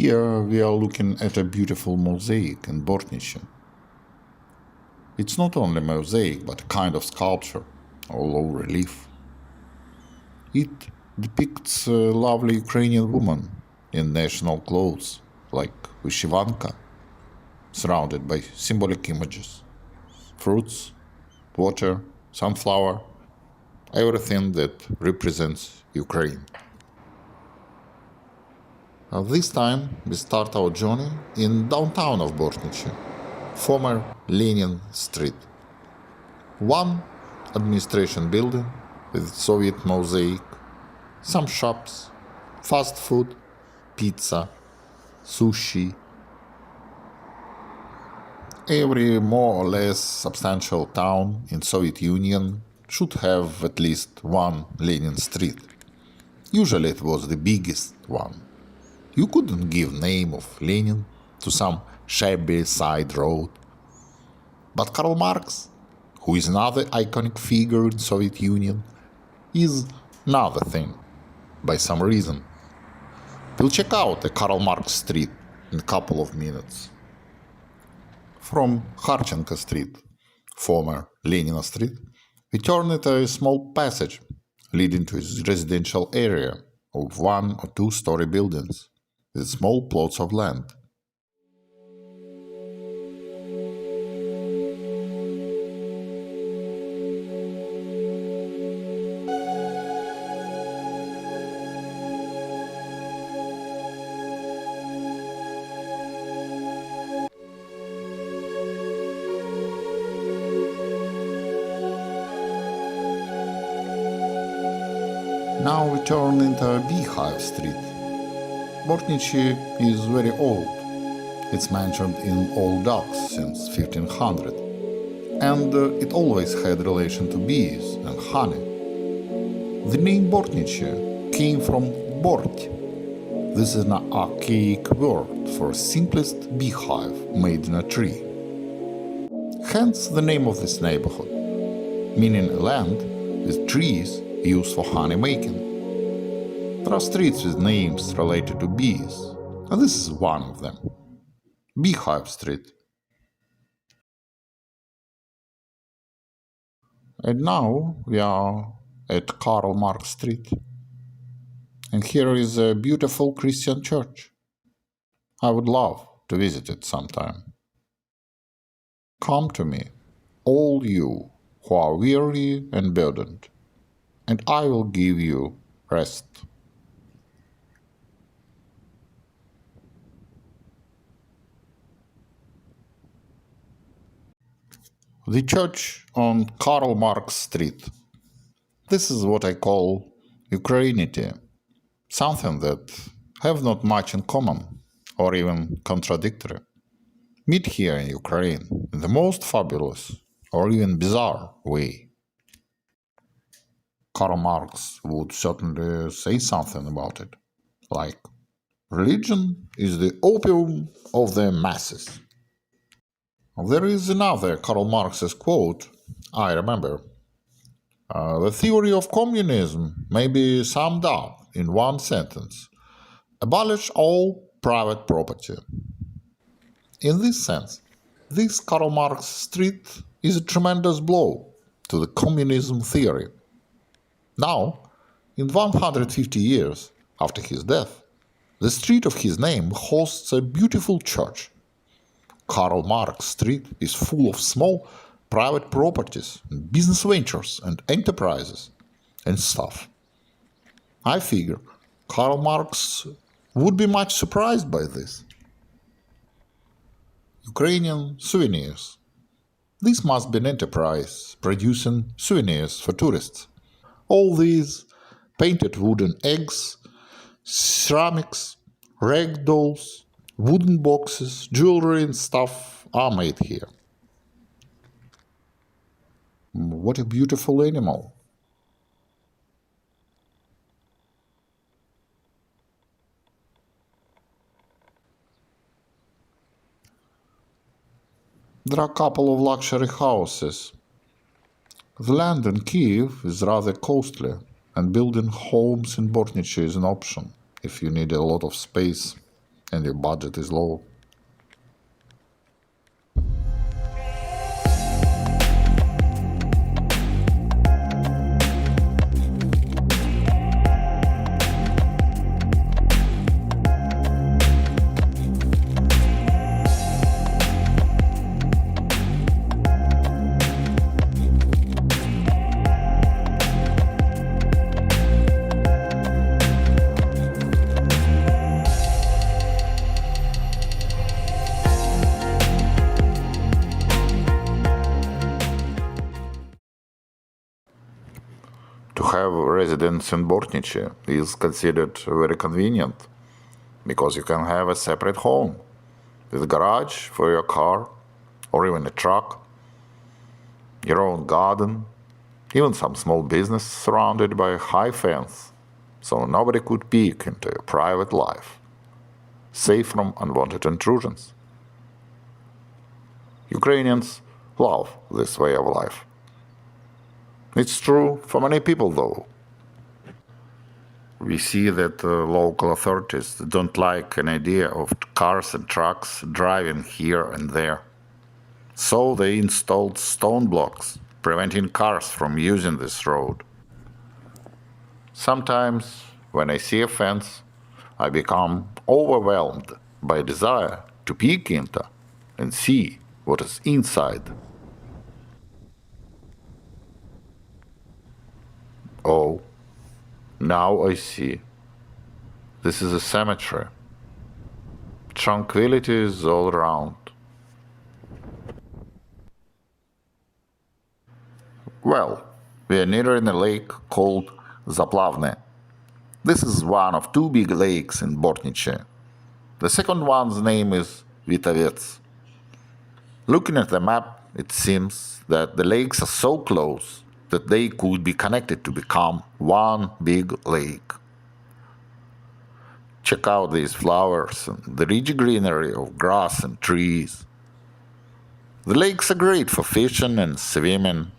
Here we are looking at a beautiful mosaic in Bortnichi. It's not only mosaic, but a kind of sculpture, or low relief. It depicts a lovely Ukrainian woman in national clothes, like vyshivanka, surrounded by symbolic images, fruits, water, sunflower, everything that represents Ukraine. This time we start our journey in downtown of Bortnichi, former Lenin Street. One administration building with Soviet mosaic, some shops, fast food, pizza, sushi. Every more or less substantial town in Soviet Union should have at least one Lenin Street. Usually it was the biggest one. You couldn't give name of Lenin to some shabby side road. But Karl Marx, who is another iconic figure in Soviet Union, is another thing, by some reason. We'll check out the Karl Marx Street in a couple of minutes. From Kharchenko Street, former Lenin Street, we turn at a small passage leading to his residential area of 1 or 2 story buildings with small plots of land. Now we turn into Beehive Street. Bortnichi is very old. It's mentioned in old docs since 1500, and it always had relation to bees and honey. The name Bortnichi came from Bort. This is an archaic word for simplest beehive made in a tree. Hence the name of this neighborhood, meaning a land with trees used for honey making. There are streets with names related to bees, and this is one of them. Beehive Street. And now we are at Karl Marx Street. And here is a beautiful Christian church. I would love to visit it sometime. Come to me, all you who are weary and burdened, and I will give you rest. The church on Karl Marx Street. This is what I call Ukrainity, something that have not much in common or even contradictory. Meet here in Ukraine in the most fabulous or even bizarre way. Karl Marx would certainly say something about it, like, religion is the opium of the masses. There is another Karl Marx's quote, I remember. The theory of communism may be summed up in one sentence. Abolish all private property. In this sense, this Karl Marx Street is a tremendous blow to the communism theory. Now, in 150 years after his death, the street of his name hosts a beautiful church. Karl Marx Street is full of small private properties, and business ventures and enterprises and stuff. I figure Karl Marx would be much surprised by this. Ukrainian souvenirs. This must be an enterprise producing souvenirs for tourists. All these painted wooden eggs, ceramics, rag dolls, wooden boxes, jewelry and stuff are made here. What a beautiful animal. There are a couple of luxury houses. The land in Kyiv is rather costly, and building homes in Bortnichi is an option if you need a lot of space and your budget is low. To have residence in Bortnichi is considered very convenient because you can have a separate home with a garage for your car or even a truck, your own garden, even some small business surrounded by a high fence so nobody could peek into your private life, safe from unwanted intrusions. Ukrainians love this way of life. It's true for many people, though. We see that local authorities don't like an idea of cars and trucks driving here and there. So they installed stone blocks, preventing cars from using this road. Sometimes, when I see a fence, I become overwhelmed by desire to peek into and see what is inside. Oh, now I see. This is a cemetery. Tranquility is all around. Well, we are near a lake called Zaplavne. This is one of two big lakes in Bortnichi. The second one's name is Vitovets. Looking at the map, it seems that the lakes are so close that they could be connected to become one big lake. Check out these flowers and the rich greenery of grass and trees. The lakes are great for fishing and swimming.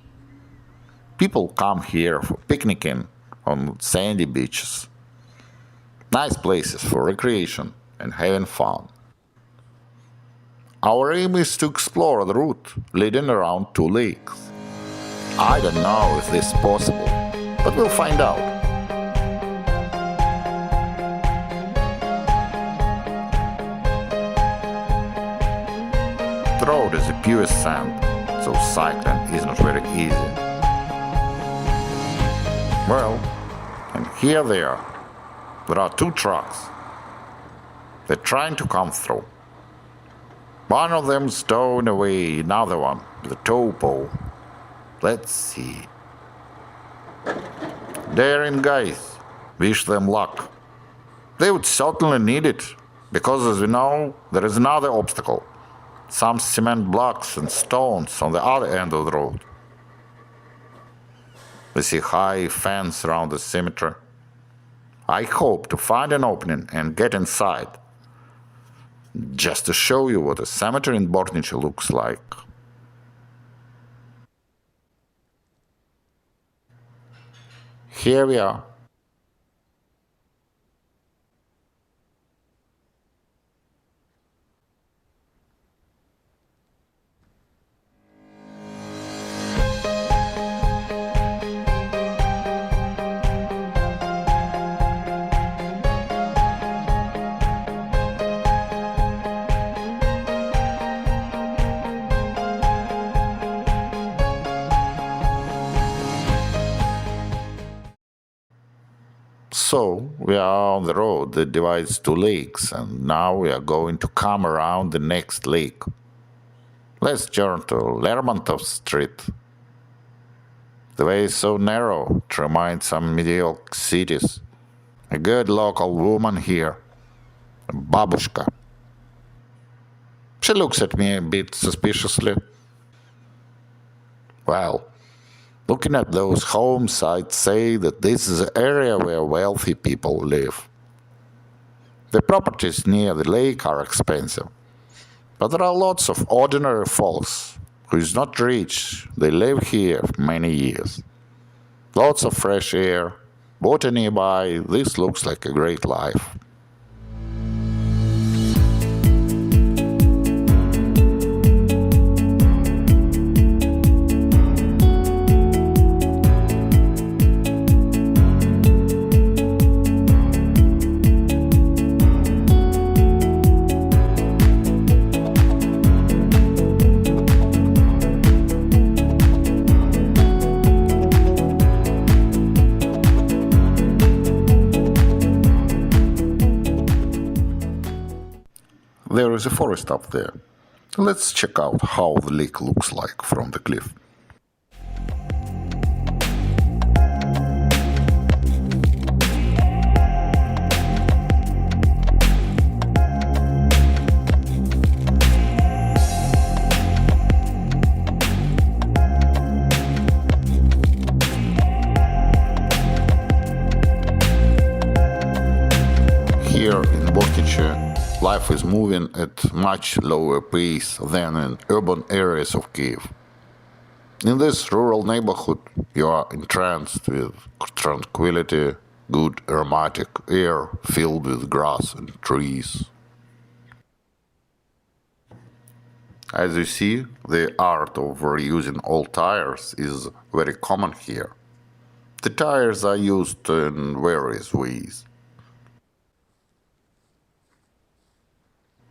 People come here for picnicking on sandy beaches. Nice places for recreation and having fun. Our aim is to explore the route leading around two lakes. I don't know if this is possible, but we'll find out. The road is a pure sand, so cycling is not very easy. Well, and here they are. There are two trucks. They're trying to come through. One of them is towing away another one with a tow pole. Let's see. Daring guys. Wish them luck. They would certainly need it, because as we know, there is another obstacle. Some cement blocks and stones on the other end of the road. We see high fence around the cemetery. I hope to find an opening and get inside, just to show you what a cemetery in Bortnichi looks like. Here we are. So, we are on the road that divides two lakes, and now we are going to come around the next lake. Let's turn to Lermontov Street. The way is so narrow, it reminds some medieval cities. A good local woman here, a babushka. She looks at me a bit suspiciously. Well, looking at those homes, I'd say that this is an area where wealthy people live. The properties near the lake are expensive, but there are lots of ordinary folks who is not rich. They live here for many years. Lots of fresh air, water nearby. This looks like a great life. There's a forest up there. Let's check out how the lake looks like from the cliff. Here in Bortnichi, life is moving at much lower pace than in urban areas of Kyiv. In this rural neighborhood, you are entranced with tranquility, good aromatic air filled with grass and trees. As you see, the art of reusing old tires is very common here. The tires are used in various ways.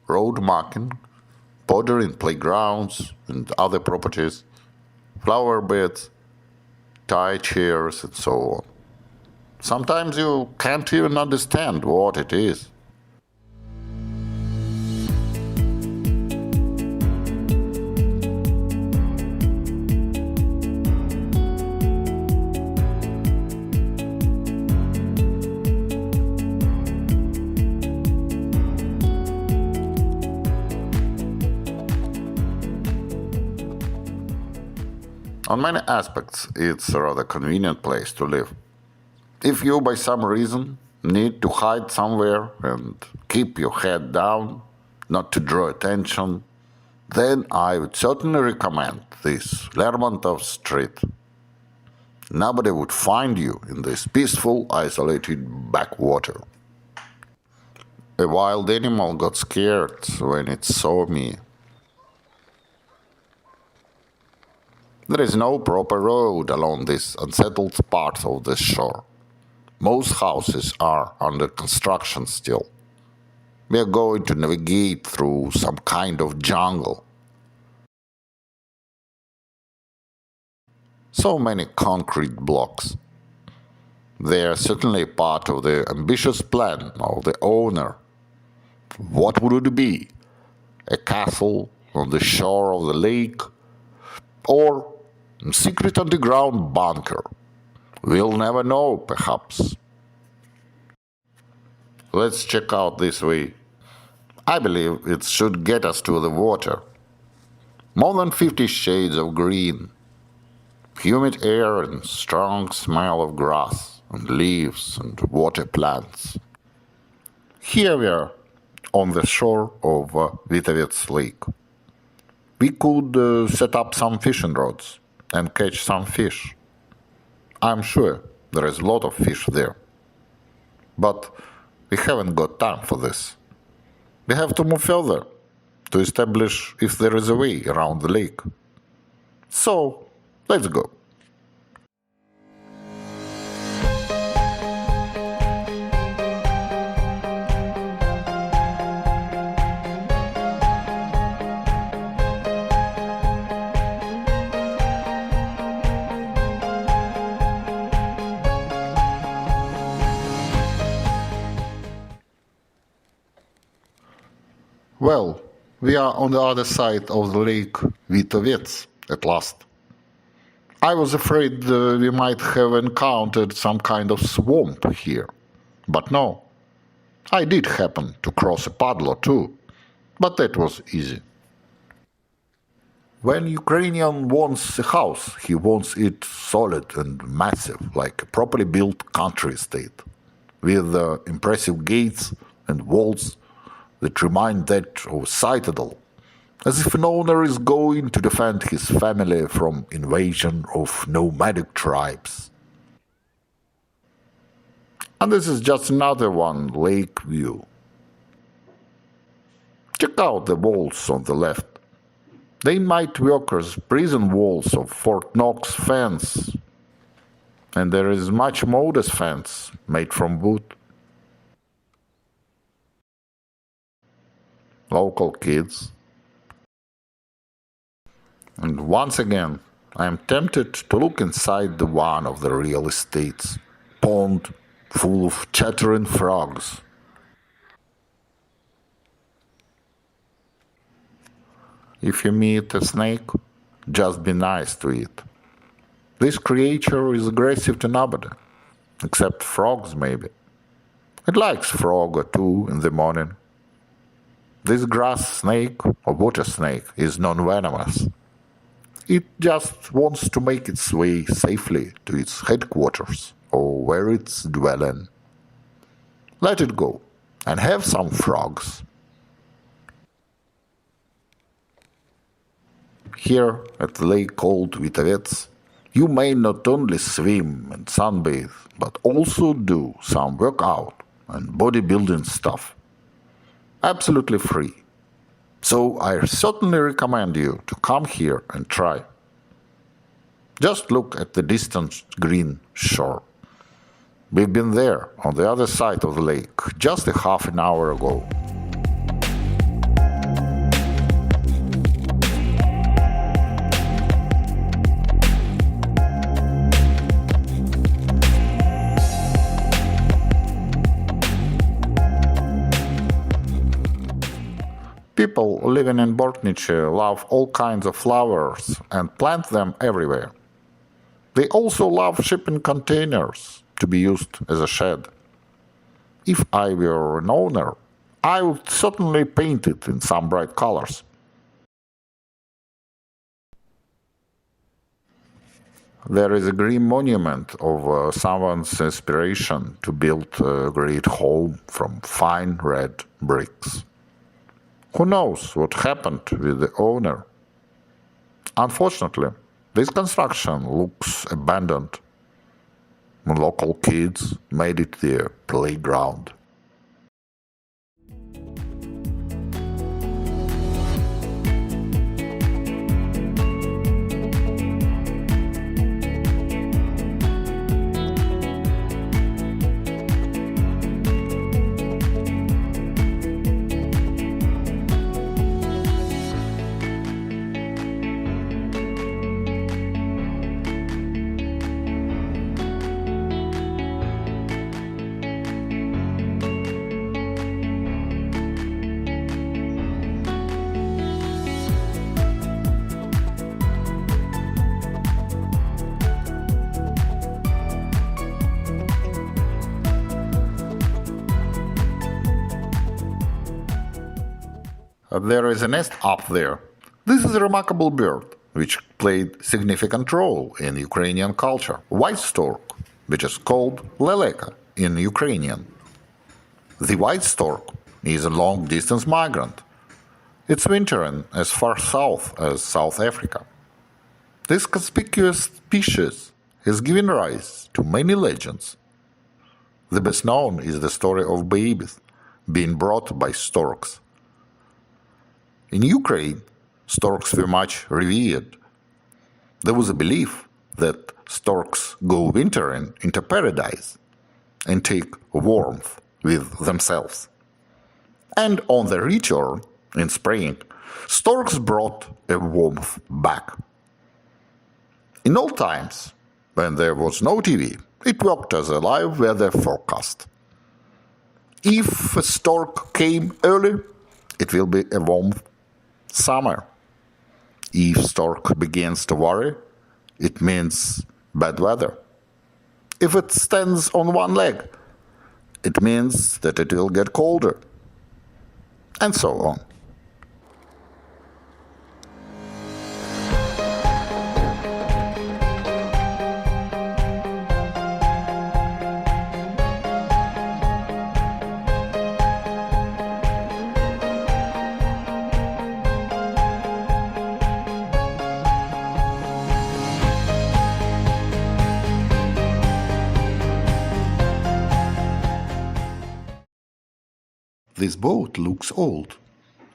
Road marking, bordering playgrounds and other properties, flower beds, tie chairs, and so on. Sometimes you can't even understand what it is. On many aspects, it's a rather convenient place to live. If you, by some reason, need to hide somewhere and keep your head down, not to draw attention, then I would certainly recommend this Lermontov Street. Nobody would find you in this peaceful, isolated backwater. A wild animal got scared when it saw me. There is no proper road along this unsettled part of the shore. Most houses are under construction still. We are going to navigate through some kind of jungle. So many concrete blocks. They are certainly part of the ambitious plan of the owner. What would it be? A castle on the shore of the lake? Or a secret underground bunker? We'll never know, perhaps. Let's check out this way. I believe it should get us to the water. More than 50 shades of green. Humid air and strong smell of grass and leaves and water plants. Here we are, on the shore of Vitovets Lake. We could set up some fishing rods and catch some fish. I'm sure there is a lot of fish there. But we haven't got time for this. We have to move further to establish if there is a way around the lake. So, let's go. Well, we are on the other side of the lake Vitovets at last. I was afraid we might have encountered some kind of swamp here, but no. I did happen to cross a puddle or two, but that was easy. When Ukrainian wants a house, he wants it solid and massive, like a properly built country estate, with impressive gates and walls that remind that of a citadel, as if an owner is going to defend his family from invasion of nomadic tribes. And this is just another one lake view. Check out the walls on the left. They might work as prison walls of Fort Knox fence. And there is much modest fence made from wood. Local kids. And once again, I am tempted to look inside the one of the real estates, pond full of chattering frogs. If you meet a snake, just be nice to it. This creature is aggressive to nobody, except frogs maybe. It likes frog or two in the morning. This grass snake or water snake is non-venomous. It just wants to make its way safely to its headquarters or where it's dwelling. Let it go and have some frogs. Here at the lake called Vitovets, you may not only swim and sunbathe, but also do some workout and bodybuilding stuff. Absolutely free. So I certainly recommend you to come here and try. Just look at the distant green shore. We've been there on the other side of the lake just a half an hour ago. People living in Bortnichi love all kinds of flowers and plant them everywhere. They also love shipping containers to be used as a shed. If I were an owner, I would certainly paint it in some bright colors. There is a green monument of someone's inspiration to build a great home from fine red bricks. Who knows what happened with the owner? Unfortunately, this construction looks abandoned. Local kids made it their playground. There is a nest up there. This is a remarkable bird, which played significant role in Ukrainian culture. White stork, which is called leleka in Ukrainian. The white stork is a long-distance migrant. It's wintering as far south as South Africa. This conspicuous species has given rise to many legends. The best known is the story of babies being brought by storks. In Ukraine, storks were much revered. There was a belief that storks go wintering into paradise and take warmth with themselves. And on their return in spring, storks brought a warmth back. In old times, when there was no TV, it worked as a live weather forecast. If a stork came early, it will be a warm summer. If stork begins to worry, it means bad weather. If it stands on one leg, it means that it will get colder. And so on. This boat looks old,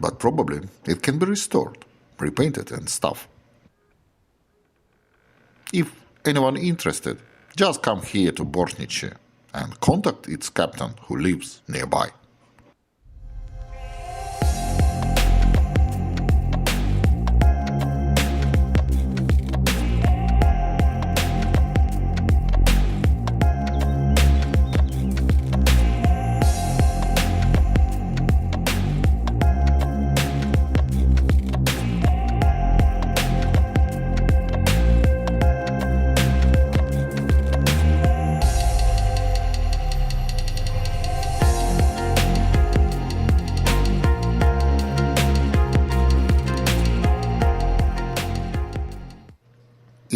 but probably it can be restored, repainted and stuff. If anyone interested, just come here to Bortnichi and contact its captain who lives nearby.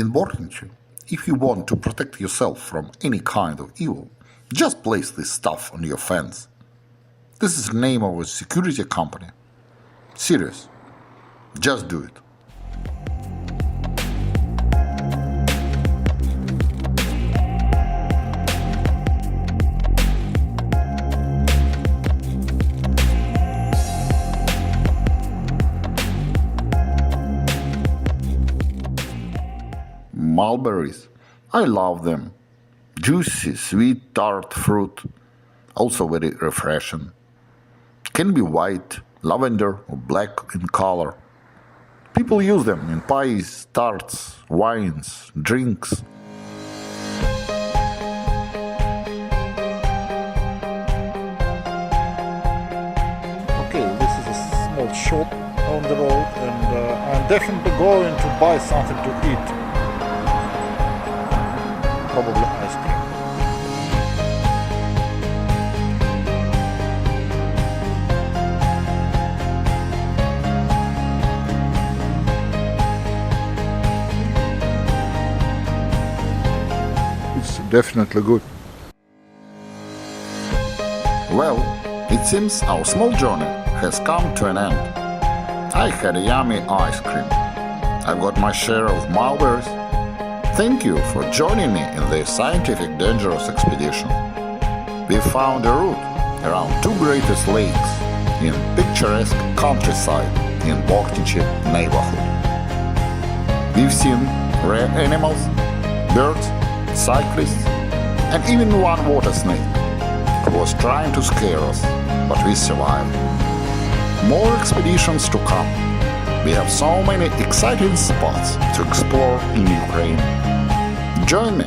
In Bortnichi, if you want to protect yourself from any kind of evil, just place this stuff on your fence. This is the name of a security company. Serious. Just do it. Mulberries. I love them. Juicy, sweet, tart fruit. Also very refreshing. Can be white, lavender, or black in color. People use them in pies, tarts, wines, drinks. Okay, this is a small shop on the road, and I'm definitely going to buy something to eat. Probably ice cream. It's definitely good. Well, it seems our small journey has come to an end. I had a yummy ice cream. I got my share of mulberries. Thank you for joining me in this scientific dangerous expedition. We found a route around two greatest lakes in picturesque countryside in Bortnichi neighborhood. We've seen rare animals, birds, cyclists, and even one water snake who was trying to scare us, but we survived. More expeditions to come. We have so many exciting spots to explore in Ukraine. Join me